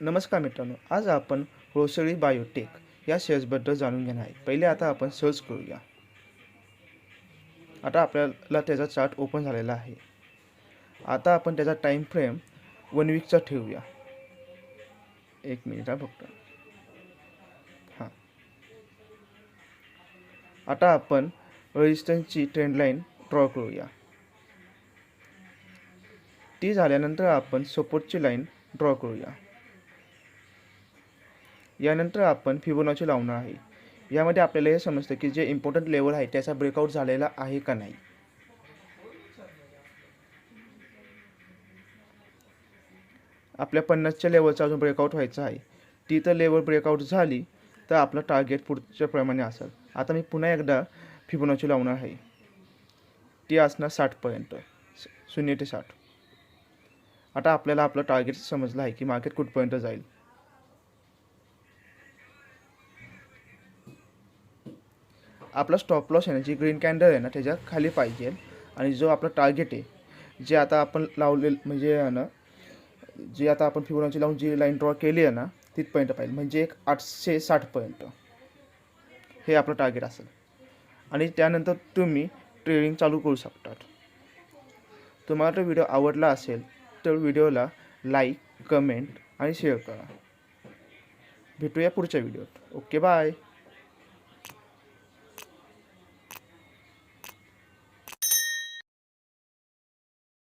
नमस्कार मित्रांनो, आज आपण रोसरी बायोटेक या शेअर्सबद्दल जाणून घेणार आहे। पहिले आता आपण सर्च करूया। आता आपल्याला त्याचा चार्ट ओपन झालेला आहे। आता आपण त्याचा टाइम फ्रेम 1 वीकचा ठेवूया। 1 मिनिट फक्त। हां, आता आपण रेजिस्टन्सची ट्रेंड लाईन ड्रॉ करूया। ती झाल्यानंतर आपण सपोर्टची लाईन ड्रॉ करूया। यानंतर आपण फिबोनाची लावणार आहे। यामध्ये आपल्याला हे समजतं की जे इम्पॉर्टंट लेवल आहे त्याचा ब्रेकआउट झालेला आहे का नाही। आपल्या 50च्या लेवलचा अजून ब्रेकआउट व्हायचा आहे। ती तर लेवल ब्रेकआउट झाली तर आपलं टार्गेट पुढच्या प्रमाणे असेल। आता मी पुन्हा एकदा फिबोनाची लावणार आहे। ती असणार 60 पर्यंत, 0 ते 60। आता आपल्याला आपलं टार्गेट समजलं आहे की मार्केट कुठपर्यंत जाईल। आपला स्टॉप लॉस आहे ना, जी ग्रीन कॅन्डल आहे ना त्याच्या खाली पाहिजे, आणि जो आपला टार्गेट आहे जे आता आपण लावलेलं म्हणजे आहे ना, जी आता आपण फिबोनाची लावून जी लाईन ड्रॉ केली आहे ना तिथपर्यंत पाहिजे, म्हणजे एक 860 पर्यंत हे आपलं टार्गेट असेल। आणि त्यानंतर तुम्ही ट्रेडिंग चालू करू शकता। तुम्हाला तो व्हिडिओ आवडला असेल तर व्हिडिओला लाईक, कमेंट आणि शेअर करा। भेटूया पुढच्या व्हिडिओत। Okay, bye.